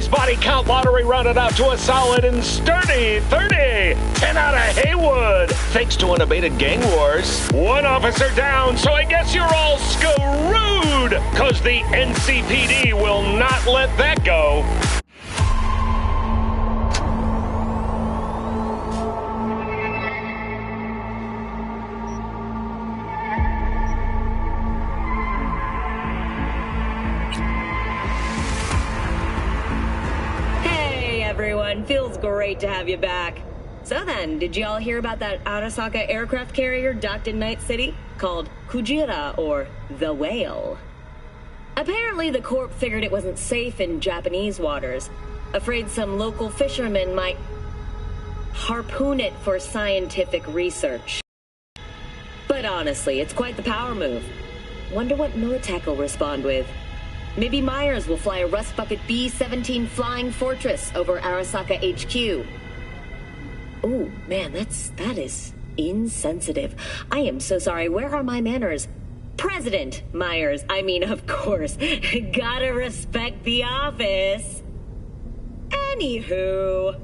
base body count lottery rounded out to a solid and sturdy 30. 10 out of Haywood, thanks to unabated gang wars. One officer down, so I guess you're all screwed, cause the NCPD will not let that go. Everyone, feels great to have you back. So then, did you all hear about that Arasaka aircraft carrier docked in Night City? Called Kujira, or the Whale. Apparently the Corp figured it wasn't safe in Japanese waters, afraid some local fishermen might harpoon it for scientific research. But honestly, it's quite the power move. Wonder what Militech will respond with. Maybe Myers will fly a Rust Bucket B-17 Flying Fortress over Arasaka HQ. Ooh, man, that is insensitive. I am so sorry. Where are my manners? President Myers. I mean, of course. Gotta respect the office. Anywho.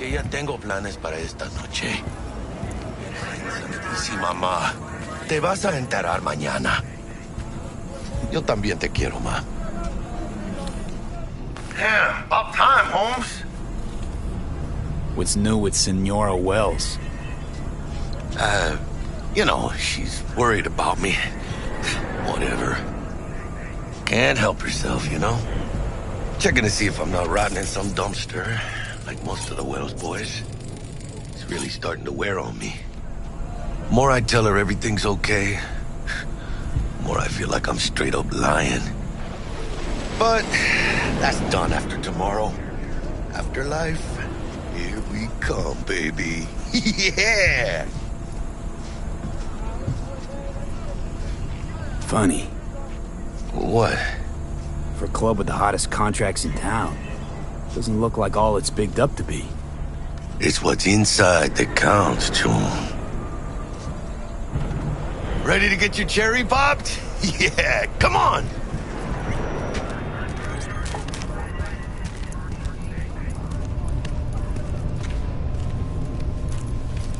que ya tengo planes para esta noche. Sí, mamá. Te vas a enterar mañana. Yo también te quiero, ma. Damn, up time, Holmes. What's new with Senora Wells? You know, she's worried about me. Whatever. Can't help herself, you know? Checking to see if I'm not rotting in some dumpster, like most of the Wells boys. It's really starting to wear on me. More I tell her everything's okay, more I feel like I'm straight up lying. But that's done after tomorrow. Afterlife, here we come, baby. Yeah! Funny. What? For a club with the hottest contracts in town, doesn't look like all it's bigged up to be. It's what's inside that counts, June. Ready to get your cherry popped? Yeah, come on!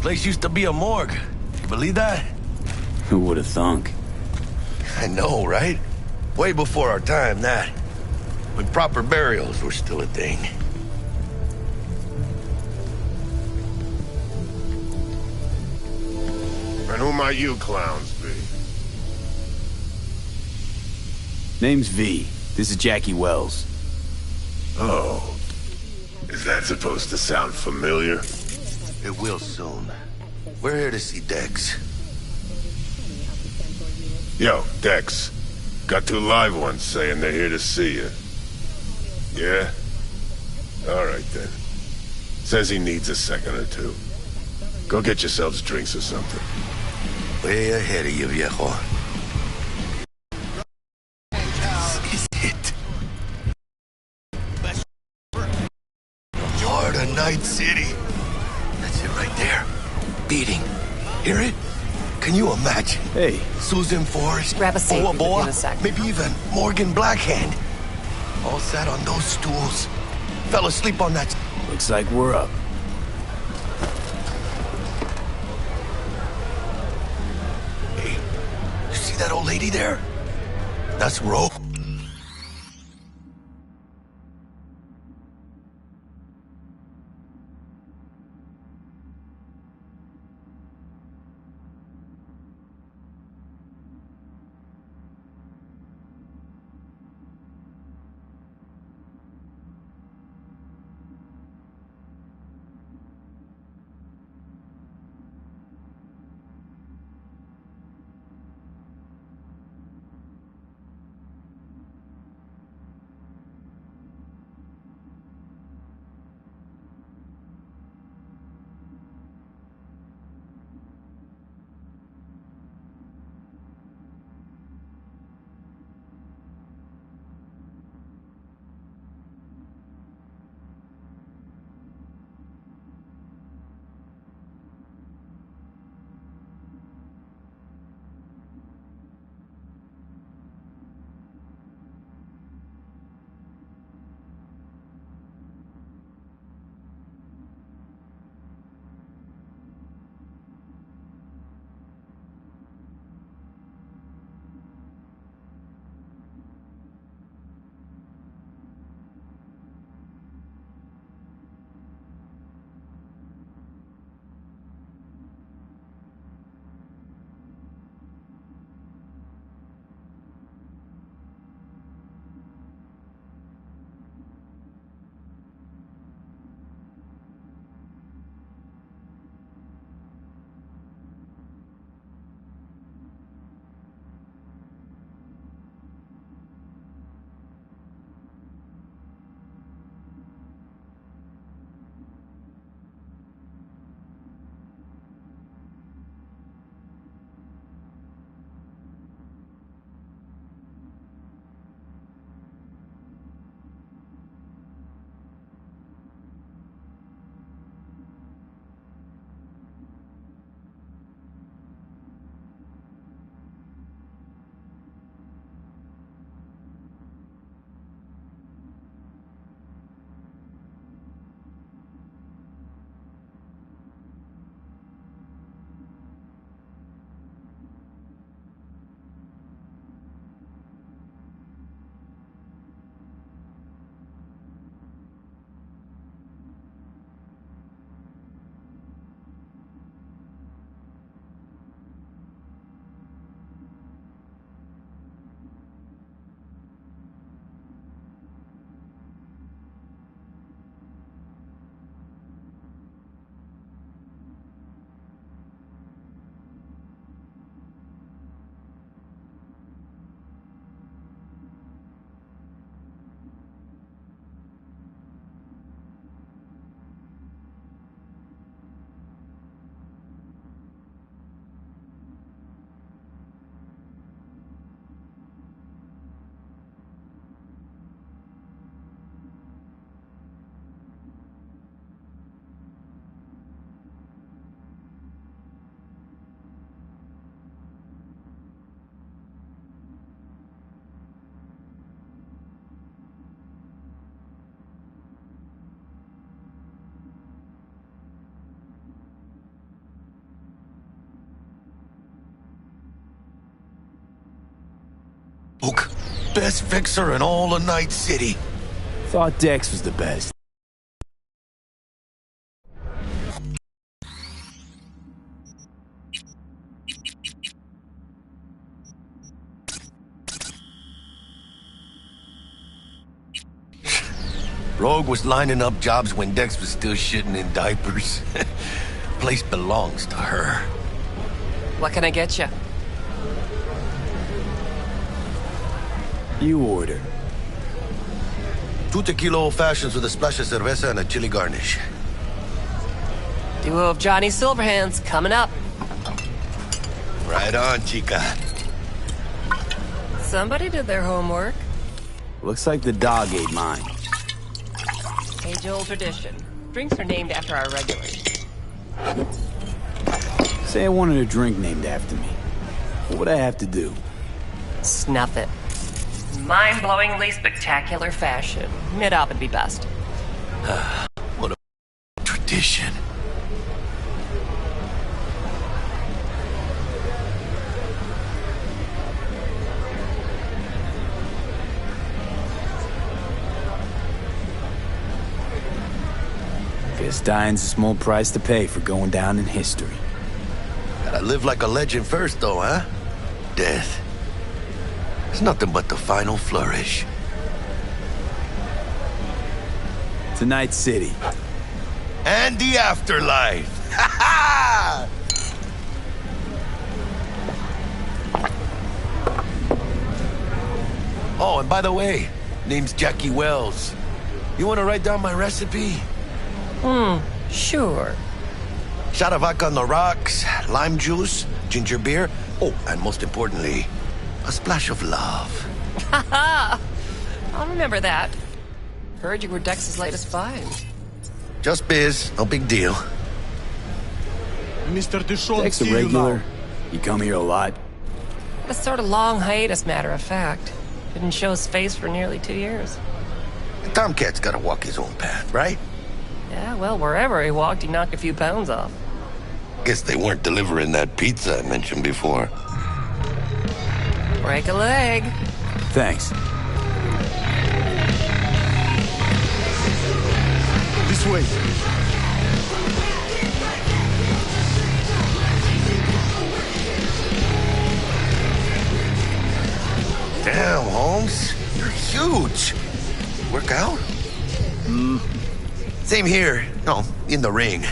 Place used to be a morgue. You believe that? Who would have thunk? I know, right? Way before our time, that. When proper burials were still a thing. And who might you clowns be? Name's V. This is Jackie Wells. Oh. Is that supposed to sound familiar? It will soon. We're here to see Dex. Yo, Dex. Got two live ones saying they're here to see you. Yeah? Alright then. Says he needs a second or two. Go get yourselves drinks or something. Way ahead of you, viejo. This is it. Heart of Night City. That's it right there. Beating. Hear it? Can you imagine? Hey. Susan Forrest, Grab a seat, Boa we'll be in Boa, a sec. maybe even Morgan Blackhand. All sat on those stools. Fell asleep on that. Looks like we're up. Hey, you see that old lady there? That's Ro. Oak, best fixer in all of Night City. Thought Dex was the best. Rogue was lining up jobs when Dex was still shitting in diapers. Place belongs to her. What can I get you? You order. 2 tequila old fashions with a splash of cerveza and a chili garnish. Duo of Johnny Silverhands coming up. Right on, chica. Somebody did their homework. Looks like the dog ate mine. Age-old tradition. Drinks are named after our regulars. Say I wanted a drink named after me. What would I have to do? Snuff it. Mind-blowingly spectacular fashion. Mid-op would be best. What a tradition. Guess dying's a small price to pay for going down in history. Gotta live like a legend first, though, huh? Death. It's nothing but the final flourish. Night City. And the afterlife. Ha ha! Oh, and by the way, name's Jackie Wells. You want to write down my recipe? Sure. Shot of vodka on the rocks, lime juice, ginger beer. Oh, and most importantly, a splash of love. Haha! I'll remember that. Heard you were Dex's latest find. Just biz, no big deal. Mr. Dishon, Dex a see you regular. now. You come here a lot. A sort of long hiatus, matter of fact. Didn't show his face for nearly 2 years. The Tomcat's gotta walk his own path, right? Yeah, well, wherever he walked, he knocked a few pounds off. Guess they weren't delivering that pizza I mentioned before. Break a leg. Thanks. This way. Damn, Holmes. You're huge. Work out? Same here. No, in the ring.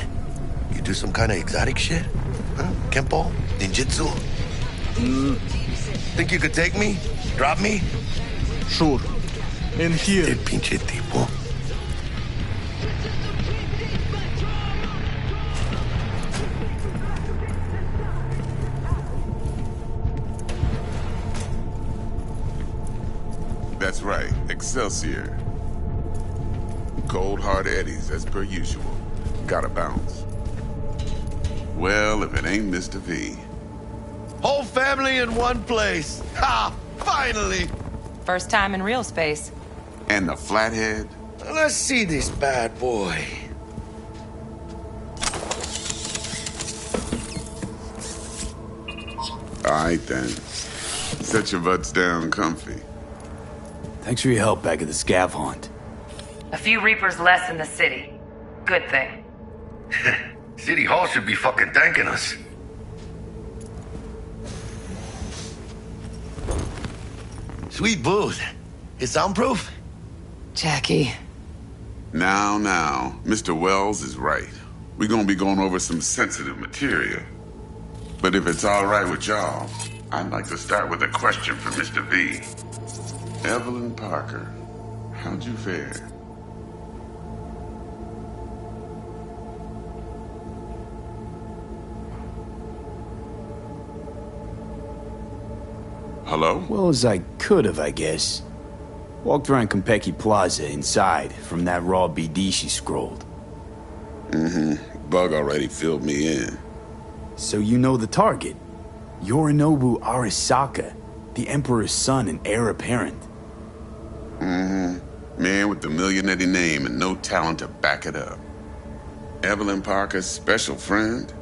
You do some kind of exotic shit? Huh? Kempo? Ninjutsu? Think you could take me? Drop me? Sure. And here. El pinche tipo. That's right, Excelsior. Cold hard eddies, as per usual. Gotta bounce. Well, if it ain't Mr. V. Whole family in one place. Ha! Finally! First time in real space. And the flathead? Let's see this bad boy. Alright then. Set your butts down comfy. Thanks for your help back at the scav haunt. A few Reapers less in the city. Good thing. City Hall should be fucking thanking us. Sweet booth. It's soundproof? Jackie. Now, Mr. Wells is right. We're gonna be going over some sensitive material. But if it's all right with y'all, I'd like to start with a question for Mr. V. Evelyn Parker, how'd you fare? Hello? Well as I could have, I guess. Walked around Konpeki Plaza inside from that raw BD she scrolled. Bug already filled me in. So you know the target. Yorinobu Arasaka, the Emperor's son and heir apparent. Man with the millionaire name and no talent to back it up. Evelyn Parker's special friend?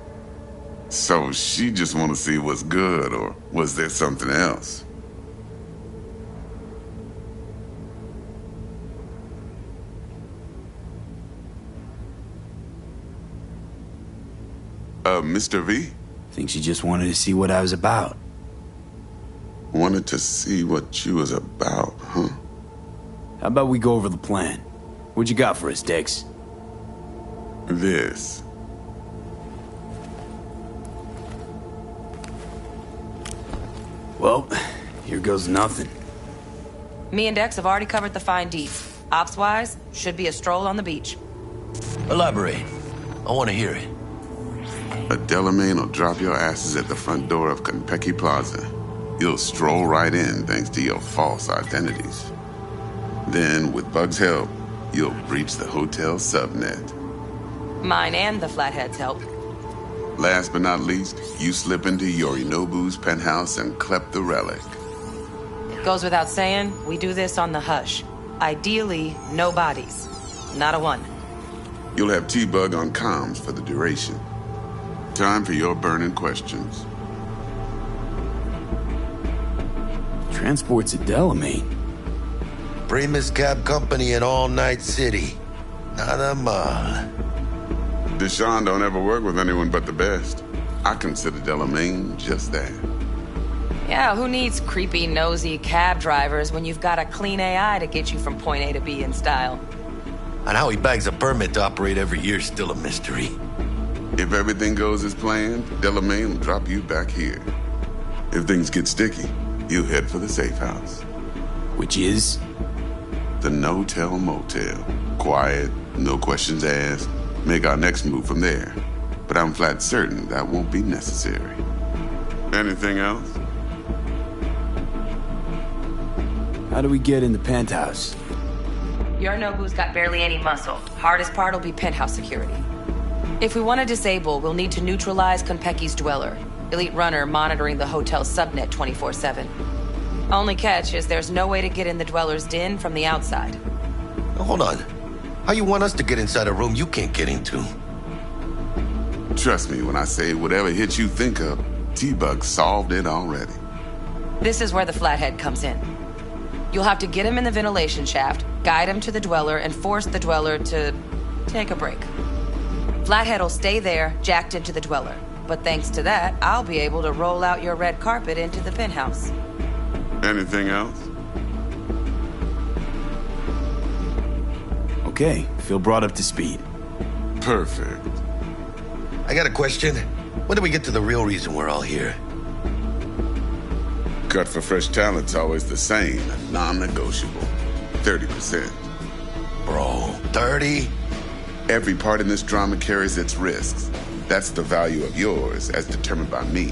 So she just want to see what's good, or was there something else? Mr. V? Think she just wanted to see what I was about. Wanted to see what you was about, huh? How about we go over the plan? What you got for us, Dex? This. Well, here goes nothing. Me and Dex have already covered the fine deets. Ops-wise, should be a stroll on the beach. Elaborate. I want to hear it. A Delamain will drop your asses at the front door of Konpeki Plaza. You'll stroll right in thanks to your false identities. Then, with Bug's help, you'll breach the hotel subnet. Mine and the Flathead's help. Last but not least, you slip into Yorinobu's penthouse and clep the relic. Goes without saying, we do this on the hush. Ideally, no bodies. Not a one. You'll have T-Bug on comms for the duration. Time for your burning questions. Transport's a Delamain. Primus Cab Company in All Night City. Nada mal. Deshaun don't ever work with anyone but the best. I consider Delamain just that. Yeah, who needs creepy, nosy cab drivers when you've got a clean AI to get you from point A to B in style? And how he bags a permit to operate every year is still a mystery. If everything goes as planned, Delamain will drop you back here. If things get sticky, you'll head for the safe house. Which is? The no-tell motel. Quiet, no questions asked. Make our next move from there. But I'm flat certain that won't be necessary. Anything else? How do we get in the penthouse? Yorinobu's got barely any muscle. Hardest part will be penthouse security. If we want to disable, we'll need to neutralize Konpeki's dweller. Elite runner monitoring the hotel's subnet 24/7. Only catch is there's no way to get in the dweller's den from the outside. Now, hold on. How you want us to get inside a room you can't get into? Trust me when I say whatever hit you think of, T-Bug solved it already. This is where the Flathead comes in. You'll have to get him in the ventilation shaft, guide him to the dweller, and force the dweller to take a break. Flathead will stay there, jacked into the dweller. But thanks to that, I'll be able to roll out your red carpet into the penthouse. Anything else? Okay, feel brought up to speed. Perfect. I got a question. When do we get to the real reason we're all here? Cut for fresh talent's always the same, non-negotiable. 30%. Bro, 30? Every part in this drama carries its risks. That's the value of yours, as determined by me.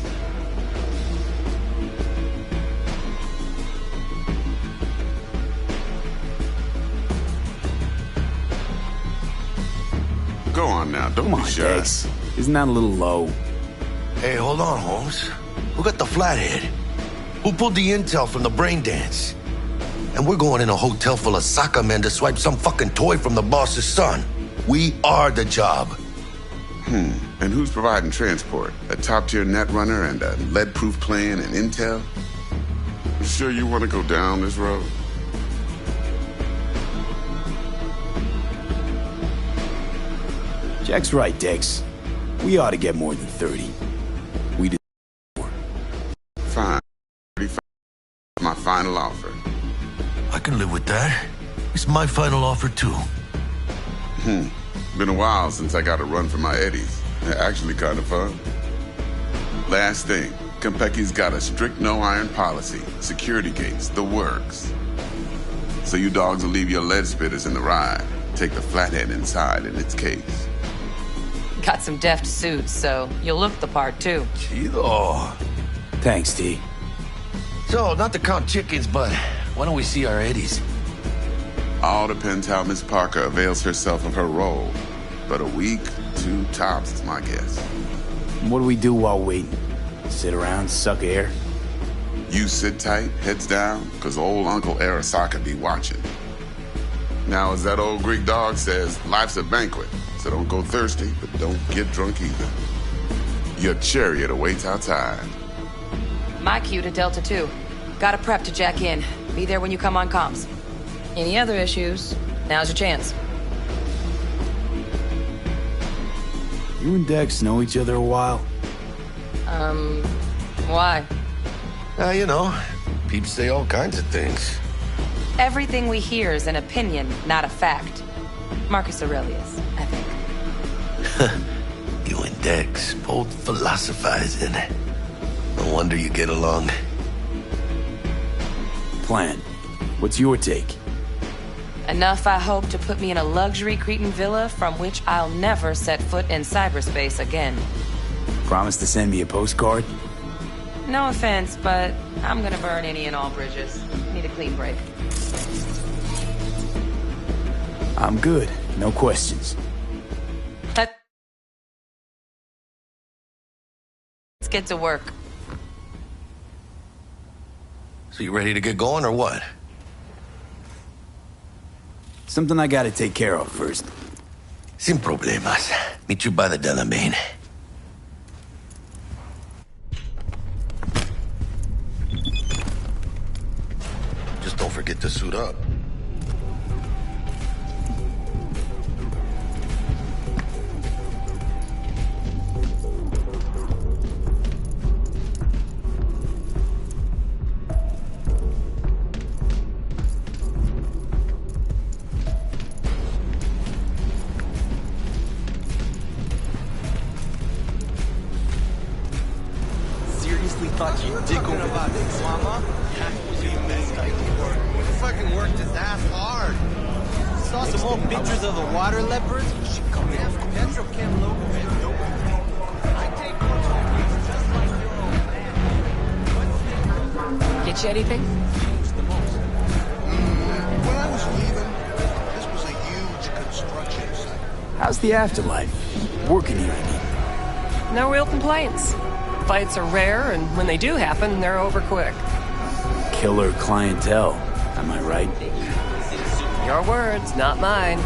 Go on now, don't Come be on, shy. Dex. Isn't that a little low? Hey, hold on, Holmes. Who got the Flathead? Who pulled the intel from the brain dance? And we're going in a hotel full of soccer men to swipe some fucking toy from the boss's son. We are the job. And who's providing transport? A top-tier net runner and a lead-proof plan and intel? Sure you want to go down this road? Jack's right, Dex. We ought to get more than 30. We deserve more. Fine. 35. My final offer. I can live with that. It's my final offer, too. Been a while since I got a run for my eddies. Actually kind of fun. Last thing, Konpeki's got a strict no-iron policy. Security gates, the works. So you dogs will leave your lead spitters in the ride. Take the Flathead inside in its case. Got some deft suits, so you'll look the part, too. Chido. Thanks, T. So, not to count chickens, but why don't we see our eddies? All depends how Miss Parker avails herself of her role. But a week, 2 tops is my guess. What do we do while waiting? Sit around, suck air? You sit tight, heads down, cause old Uncle Arasaka be watching. Now, as that old Greek dog says, life's a banquet, so don't go thirsty, but don't get drunk either. Your chariot awaits outside. My cue to Delta 2. Gotta prep to jack in. Be there when you come on comms. Any other issues? Now's your chance. You and Dex know each other a while? Why? You know, people say all kinds of things. Everything we hear is an opinion, not a fact. Marcus Aurelius, I think. You and Dex both philosophizing. No wonder you get along. Plan. What's your take? Enough, I hope, to put me in a luxury Cretan villa from which I'll never set foot in cyberspace again. Promise to send me a postcard? No offense, but I'm gonna burn any and all bridges. Need a clean break. I'm good. No questions. Let's get to work. So you ready to get going or what? Something I gotta take care of first. Sin problemas. Meet you by the Delamain. Just don't forget to suit up. Thought you'd dig over about this, mama. You fucking worked his ass hard. Saw some old pictures of the water leopards. She come in from Petrochem logo. I take photos just like your old man. Get you anything? When I was leaving, this was a huge construction site. How's the afterlife? Working here, I mean. No real complaints. Fights are rare, and when they do happen, they're over quick. Killer clientele, am I right? Your words, not mine.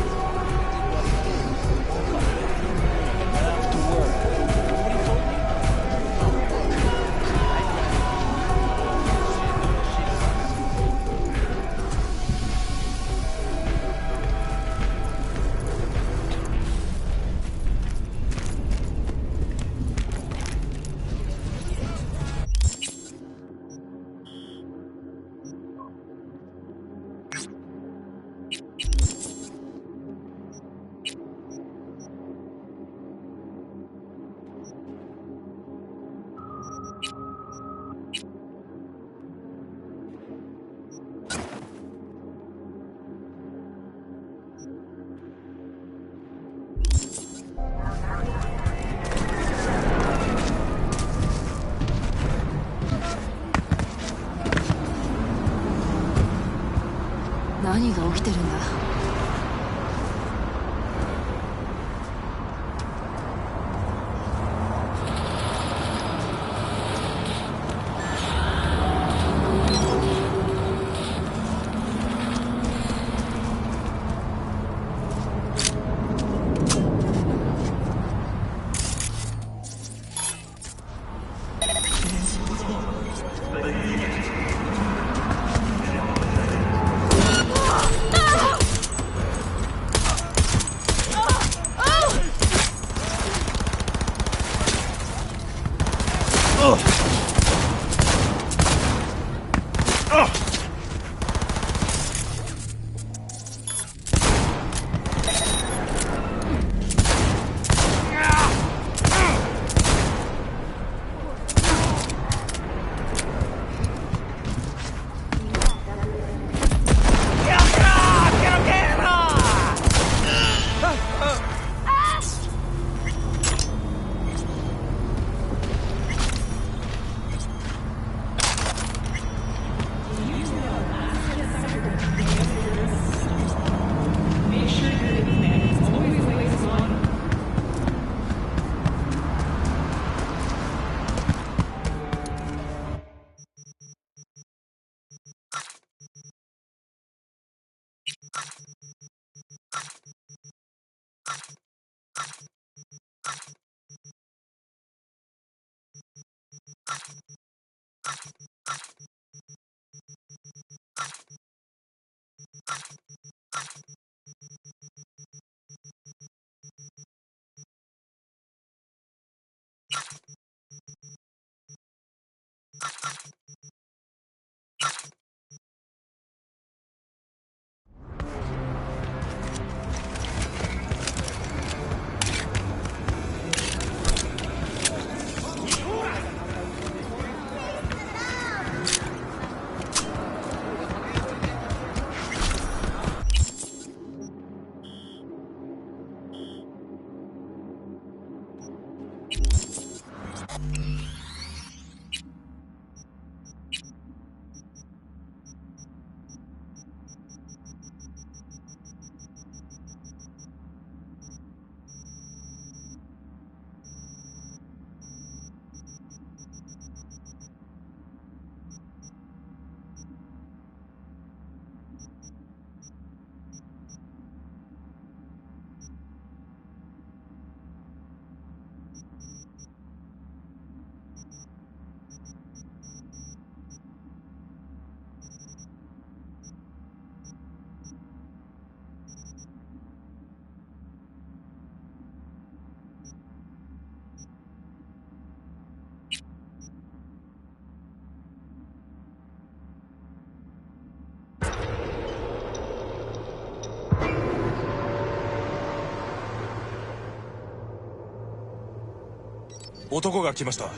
男が来ました。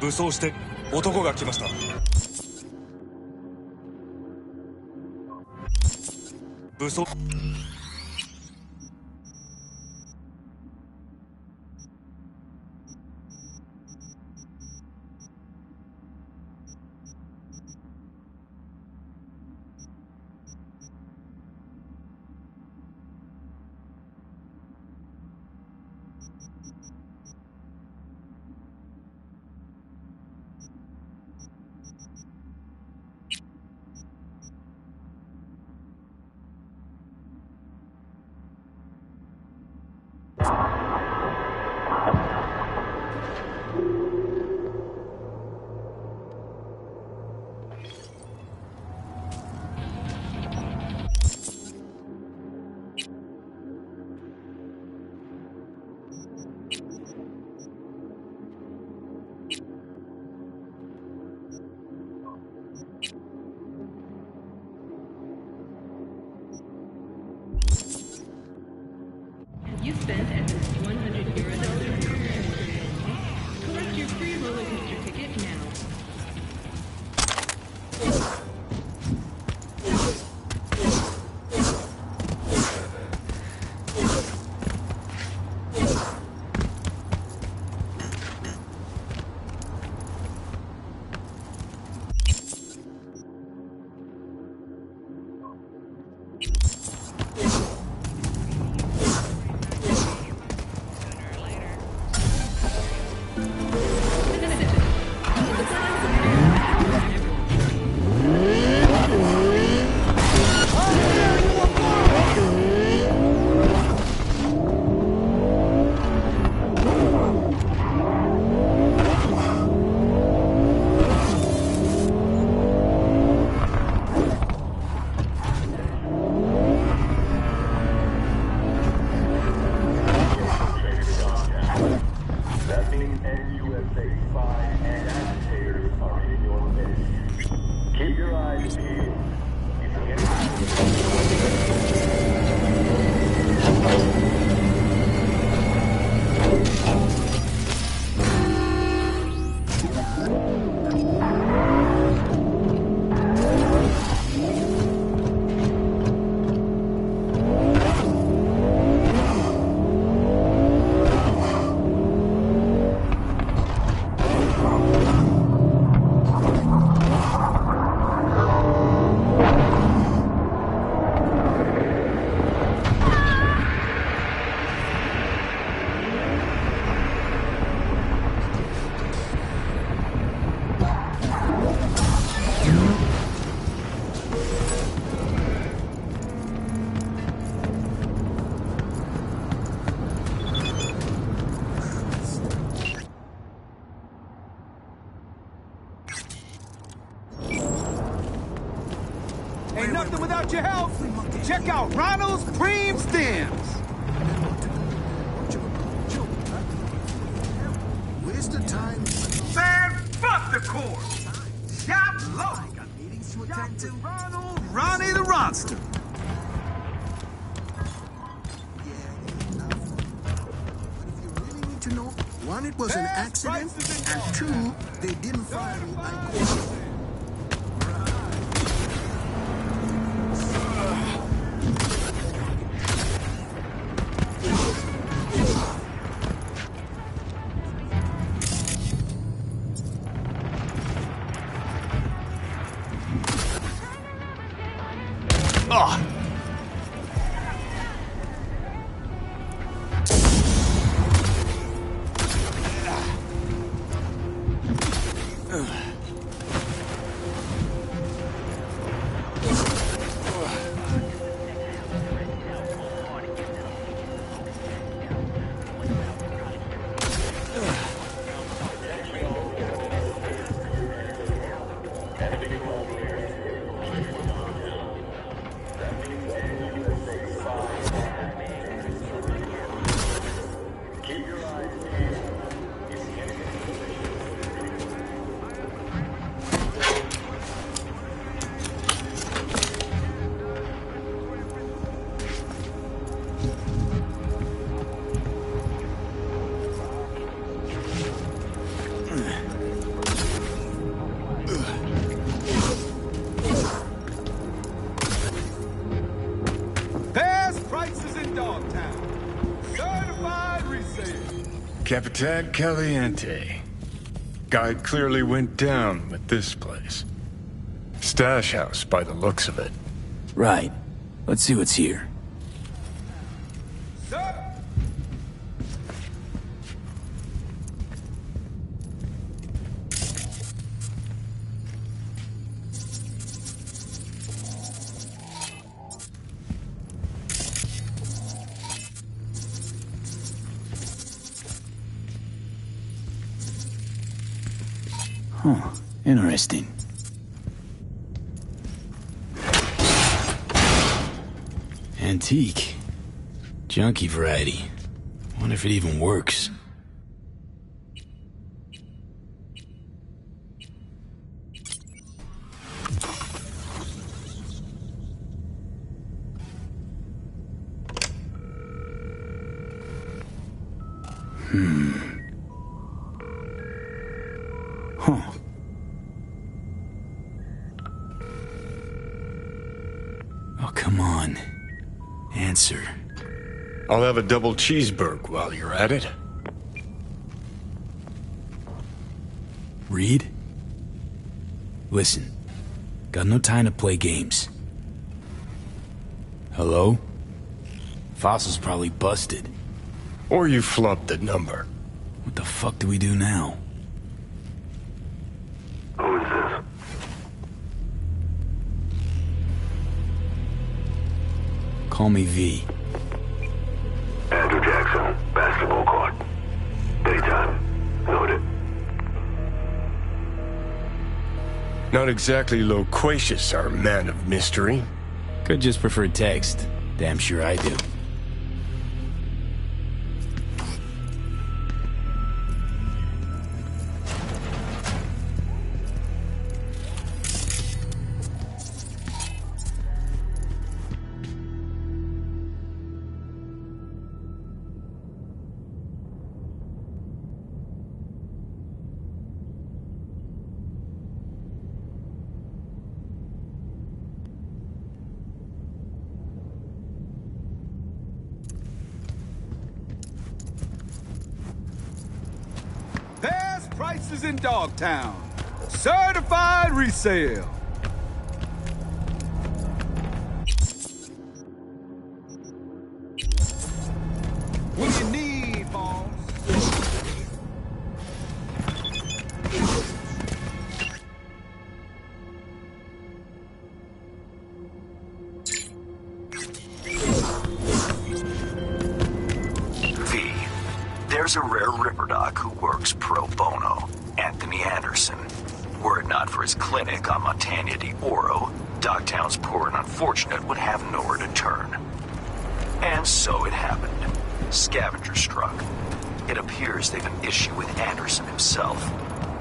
武装して男が来ました。武装。You spent at least €100 Collect your free roller coaster ticket now. Ain't nothing without your help. Check out Ronald's Cream Stems. Where's the time? Man, fuck the course. attend to? Ronnie the Ronster. To know, one, it was an accident, and two, they didn't fire me like this. Capitan Caliente. Guy clearly went down with this place. Stash house by the looks of it. Right. Let's see what's here. Huh. Interesting. Antique. Junky variety. Wonder if it even works. Huh. Oh, come on. Answer. I'll have a double cheeseburger while you're at it. Reed? Listen. Got no time to play games. Hello? Fossil's probably busted. Or you flubbed the number. What the fuck do we do now? Who is this? Call me V. Andrew Jackson, basketball court. Daytime. Noted. Not exactly loquacious, our man of mystery. Could just prefer text. Damn sure I do. Prices in Dogtown. Certified resale. What you need, boss? V. There's a rare Ripperdoc who works pro bono, Anthony Anderson. Were it not for his clinic on Montana de Oro, Dogtown's poor and unfortunate would have nowhere to turn. And so it happened. Scavenger struck. It appears they've an issue with Anderson himself.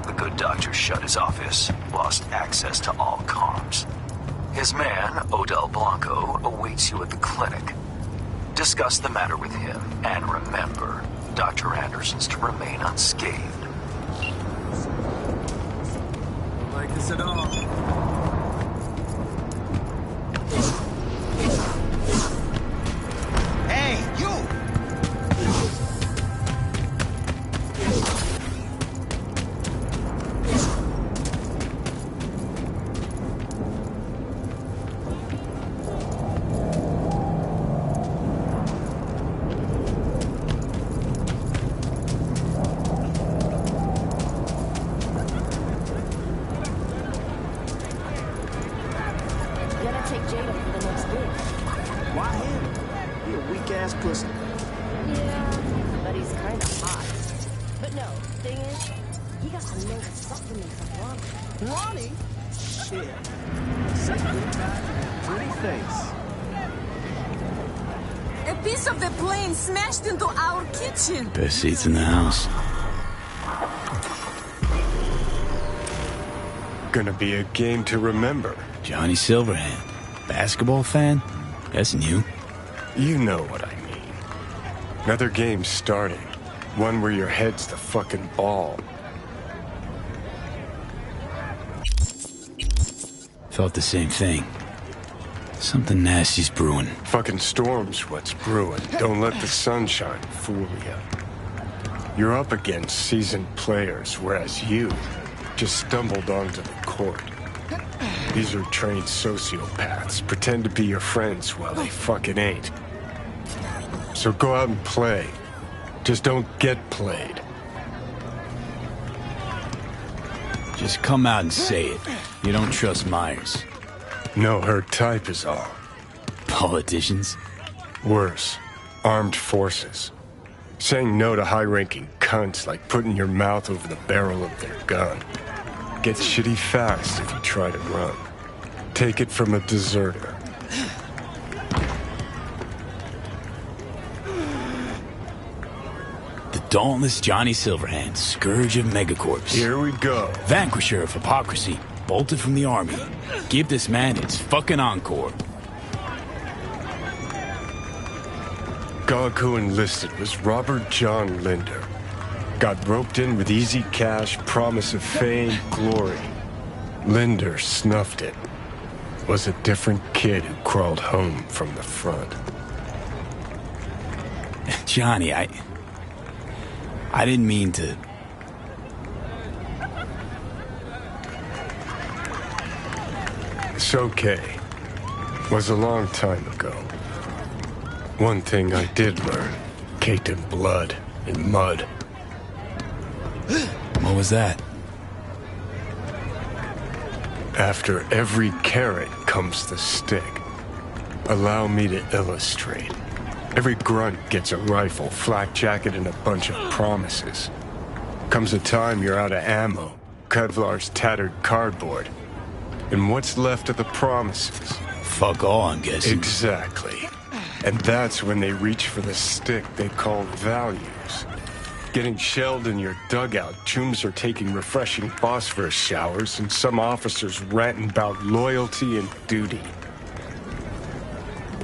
The good doctor shut his office, lost access to all comms. His man, Odell Blanco, awaits you at the clinic. Discuss the matter with him, and remember, Dr. Anderson's to remain unscathed. Don't like this at all. Hey, you! Pussy. Yeah, but he's kind of hot. But no, thing is, he got some new supplements of Ronnie. Ronnie? Shit. Such a good guy, pretty face. A piece of the plane smashed into our kitchen. Best seats in the house. Gonna be a game to remember. Johnny Silverhand. Basketball fan? That's new. You know what I mean. Another game starting. One where your head's the fucking ball. Felt the same thing. Something nasty's brewing. Fucking storm's what's brewing. Don't let the sunshine fool you. You're up against seasoned players, whereas you just stumbled onto the court. These are trained sociopaths. Pretend to be your friends while they fucking ain't. So go out and play. Just don't get played. Just come out and say it. You don't trust Myers. No, her type is all. Politicians? Worse. Armed forces. Saying no to high-ranking cunts like putting your mouth over the barrel of their gun. Gets shitty fast if you try to run. Take it from a deserter. The dauntless Johnny Silverhand, scourge of megacorps. Here we go. Vanquisher of hypocrisy, bolted from the army. Give this man his fucking encore. Gog who enlisted was Robert John Linder. Got roped in with easy cash, promise of fame, glory. Linder snuffed it. Was a different kid who crawled home from the front. Johnny, I didn't mean to... It's okay. Was a long time ago. One thing I did learn, caked in blood and mud. What was that? After every carrot comes the stick. Allow me to illustrate. Every grunt gets a rifle, flak jacket, and a bunch of promises. Comes a time you're out of ammo, Kevlar's tattered cardboard. And what's left of the promises? Fuck all, I'm guessing. Exactly. And that's when they reach for the stick they call values. Getting shelled in your dugout, chooms are taking refreshing phosphorus showers, and some officers ranting about loyalty and duty.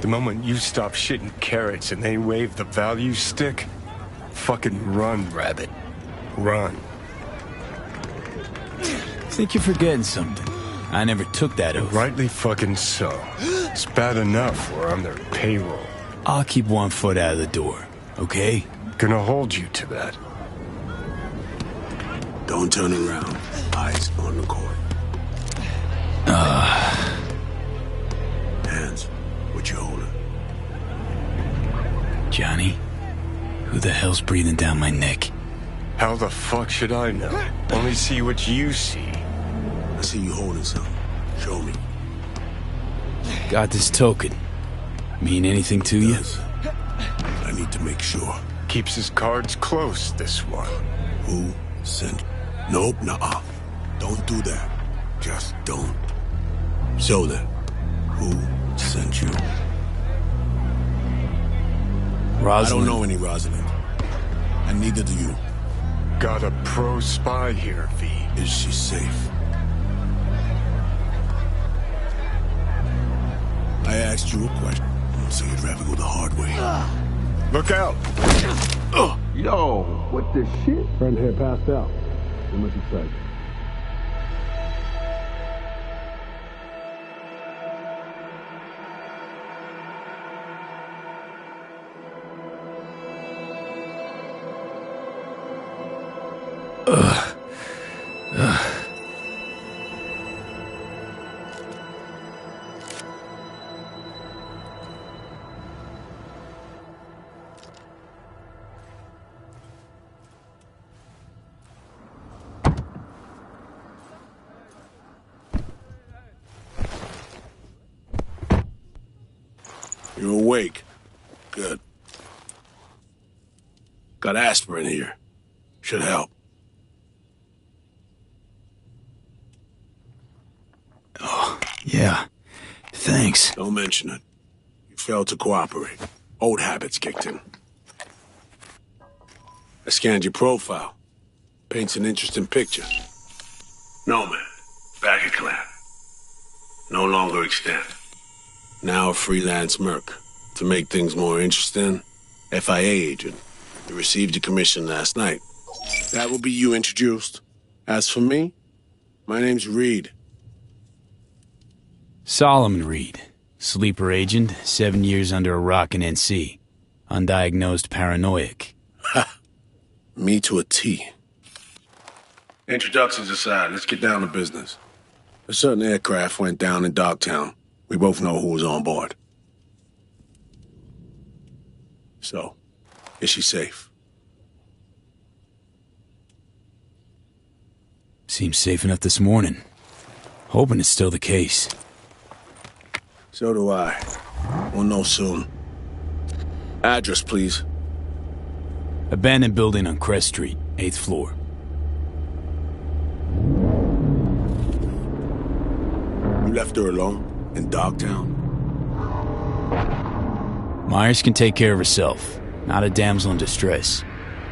The moment you stop shitting carrots and they wave the value stick, fucking run, rabbit. Run. Think you're forgetting something. I never took that oath. Rightly fucking so. It's bad enough we're on their payroll. I'll keep one foot out of the door, okay? Gonna hold you to that. Don't turn around. Eyes on the court. Hands. What you holding? Johnny, who the hell's breathing down my neck? How the fuck should I know? Only see what you see. I see you holding something. Show me. Got this token. Mean anything to you? I need to make sure. Keeps his cards close, this one. Who sent? Nope, nuh-uh. Don't do that. Just don't. So then, who sent you? Rosalind. I don't know any Rosalind. And neither do you. Got a pro spy here, V. Is she safe? I asked you a question, so you'd rather go the hard way. Look out! Yo, what the shit? Friend here passed out. Too much excitement. You're awake. Good. Got aspirin here. Should help. Oh, yeah. Thanks. Don't mention it. You failed to cooperate. Old habits kicked in. I scanned your profile. Paints an interesting picture. Nomad. Back at clan. No longer extant. Now a freelance merc. To make things more interesting, FIA agent. You received your commission last night. That will be you introduced. As for me, my name's Reed. Solomon Reed. Sleeper agent, 7 years under a rock in NC. Undiagnosed paranoiac. Ha! Me to a T. Introductions aside, let's get down to business. A certain aircraft went down in Dogtown. We both know who was on board. So, is she safe? Seems safe enough this morning. Hoping it's still the case. So do I. We'll know soon. Address, please. Abandoned building on Crest Street, 8th floor. You left her alone? In Dogtown? Myers can take care of herself. Not a damsel in distress.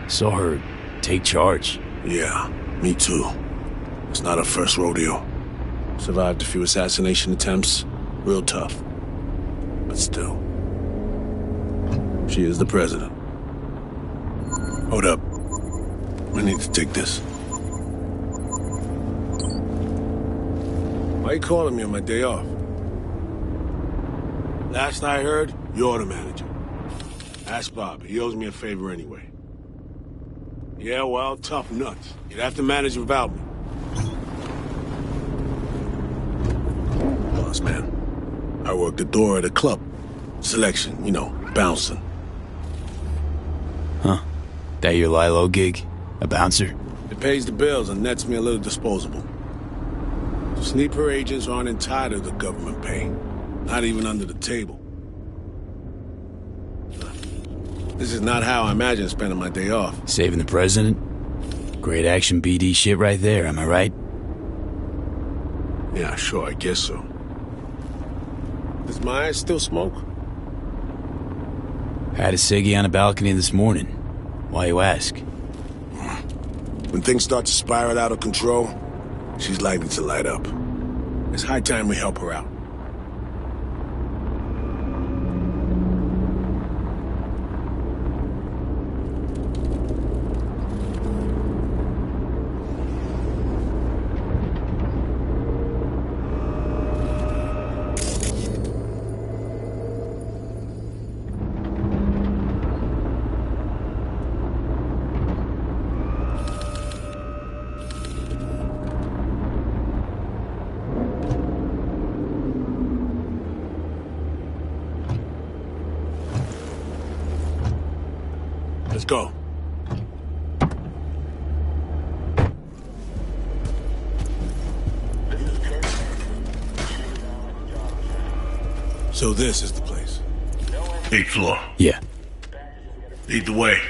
Saw her take charge. Yeah, me too. It's not her first rodeo. Survived a few assassination attempts. Real tough. But still. She is the president. Hold up. I need to take this. Why are you calling me on my day off? Last I heard, you're the manager. Ask Bob. He owes me a favor anyway. Yeah, well, tough nuts. You'd have to manage without me. Boss man. I work the door at a club. Selection, you know, bouncing. Huh. That your Lilo gig? A bouncer? It pays the bills and nets me a little disposable. Sleeper agents aren't entitled to government pay. Not even under the table. This is not how I imagine spending my day off. Saving the president? Great action BD shit right there, am I right? Yeah, sure, I guess so. Does Myers still smoke? Had a ciggy on a balcony this morning. Why you ask? When things start to spiral out of control, she's likely to light up. It's high time we help her out. Let's go. So this is the place. 8th floor. Yeah. Lead the way.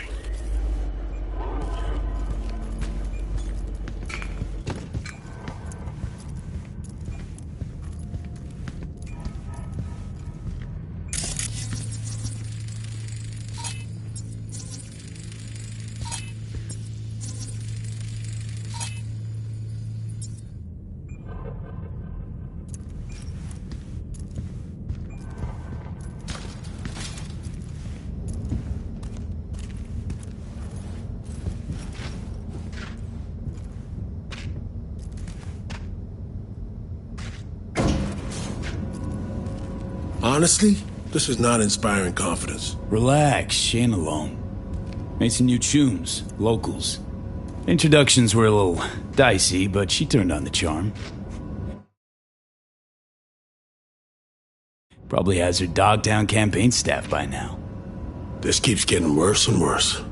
Honestly, this is not inspiring confidence. Relax, she ain't alone. Made some new tunes, locals. Introductions were a little dicey, but she turned on the charm. Probably has her Dogtown campaign staff by now. This keeps getting worse and worse.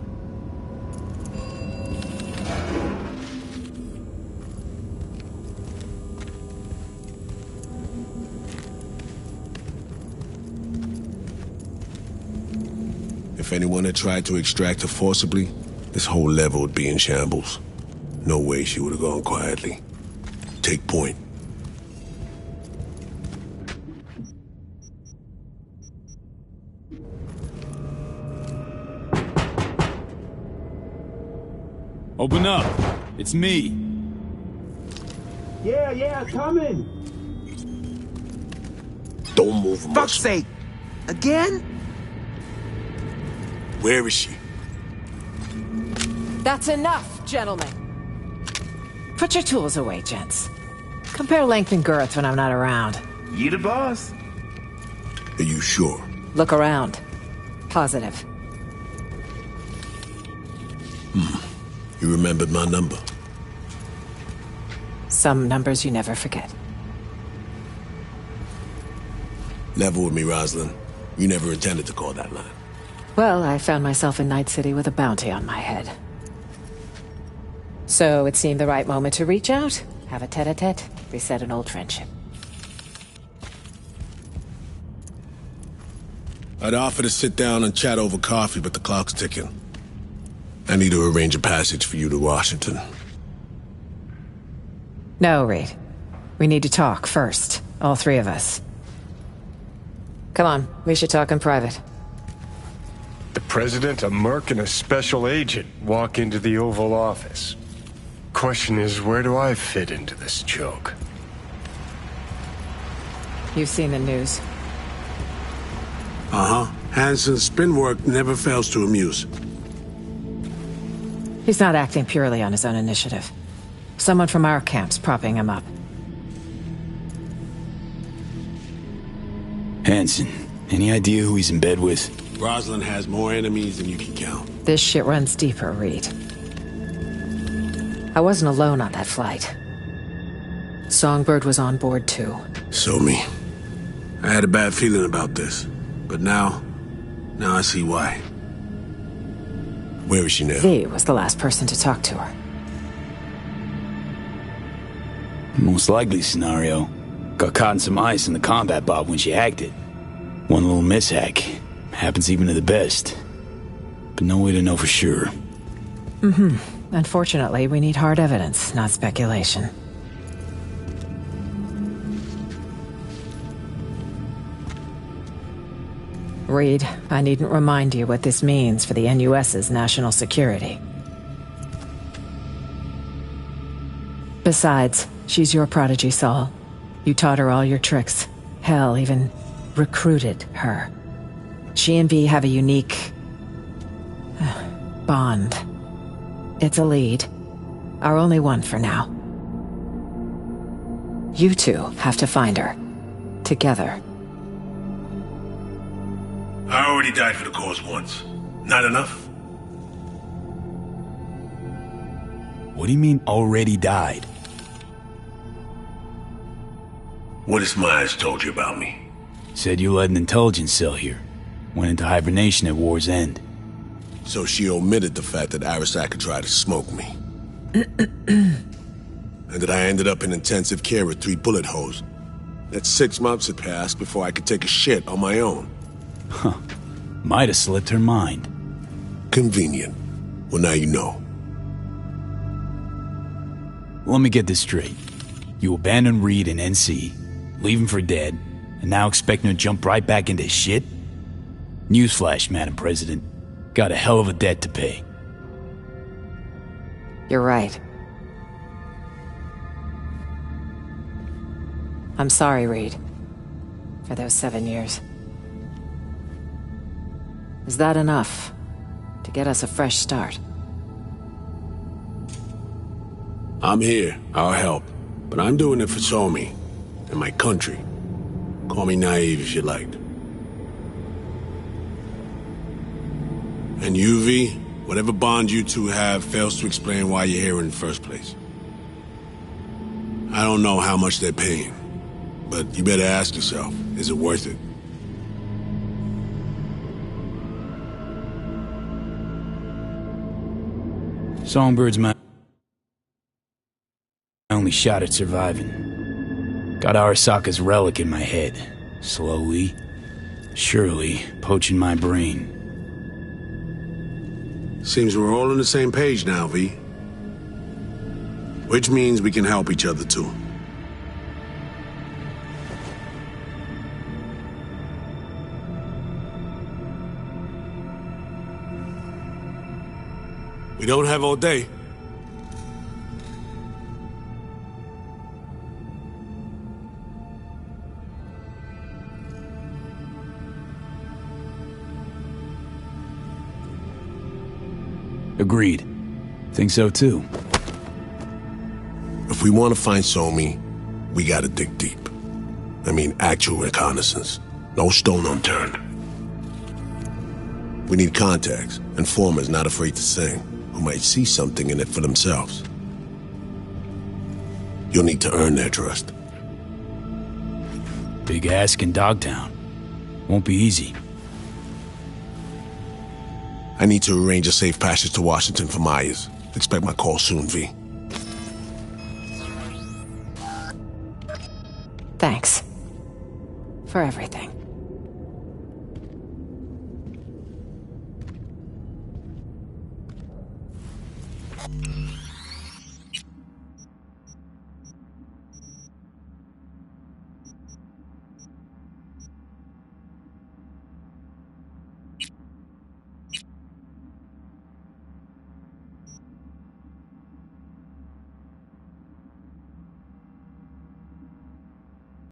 If anyone had tried to extract her forcibly, this whole level would be in shambles. No way she would have gone quietly. Take point. Open up. It's me. Yeah, coming. Don't move, Fuck's sake! Again? Where is she? That's enough, gentlemen. Put your tools away, gents. Compare length and girth when I'm not around. You the boss? Are you sure? Look around. Positive. You remembered my number. Some numbers you never forget. Level with me, Rosalind. You never intended to call that line. Well, I found myself in Night City with a bounty on my head. So it seemed the right moment to reach out, have a tete-a-tete, reset an old friendship. I'd offer to sit down and chat over coffee, but the clock's ticking. I need to arrange a passage for you to Washington. No, Reed. We need to talk first, all three of us. Come on, we should talk in private. The president, a merc, and a special agent walk into the Oval Office. Question is, where do I fit into this joke? You've seen the news. Uh-huh. Hansen's spin work never fails to amuse. He's not acting purely on his own initiative. Someone from our camp's propping him up. Hansen, any idea who he's in bed with? Rosalind has more enemies than you can count. This shit runs deeper, Reed. I wasn't alone on that flight. Songbird was on board too. So me. I had a bad feeling about this. But now I see why. Where is she now? V was the last person to talk to her. Most likely scenario. Got caught in some ice in the combat bob when she hacked it. One little mishack. Happens even to the best. But no way to know for sure. Unfortunately, we need hard evidence, not speculation. Reed, I needn't remind you what this means for the NUS's national security. Besides, she's your prodigy, Saul. You taught her all your tricks. Hell, even recruited her. She and V have a unique bond. It's a lead. Our only one for now. You two have to find her. Together. I already died for the cause once. Not enough? What do you mean, already died? What has Myers told you about me? Said you led an intelligence cell here. Went into hibernation at war's end. So she omitted the fact that Arasaka tried to smoke me. And that I ended up in intensive care with 3 bullet holes. That 6 months had passed before I could take a shit on my own. Huh. Might have slipped her mind. Convenient. Well, now you know. Let me get this straight. You abandoned Reed and NC, leave him for dead, and now expect him to jump right back into shit? Newsflash, Madam President. Got a hell of a debt to pay. You're right. I'm sorry, Reed. For those 7 years. Is that enough to get us a fresh start? I'm here. I'll help. But I'm doing it for Somi and my country. Call me naive if you like. And UV, whatever bond you two have fails to explain why you're here in the first place. I don't know how much they're paying, but you better ask yourself, is it worth it? Songbird's my only shot at surviving. Got Arasaka's relic in my head, slowly, surely poaching my brain. Seems we're all on the same page now, V. Which means we can help each other too. We don't have all day. Agreed. Think so too. If we want to find Somi, we gotta dig deep. I mean, actual reconnaissance. No stone unturned. We need contacts, informers not afraid to sing, who might see something in it for themselves. You'll need to earn their trust. Big ask in Dogtown. Won't be easy. I need to arrange a safe passage to Washington for Myers. Expect my call soon, V. Thanks. For everything.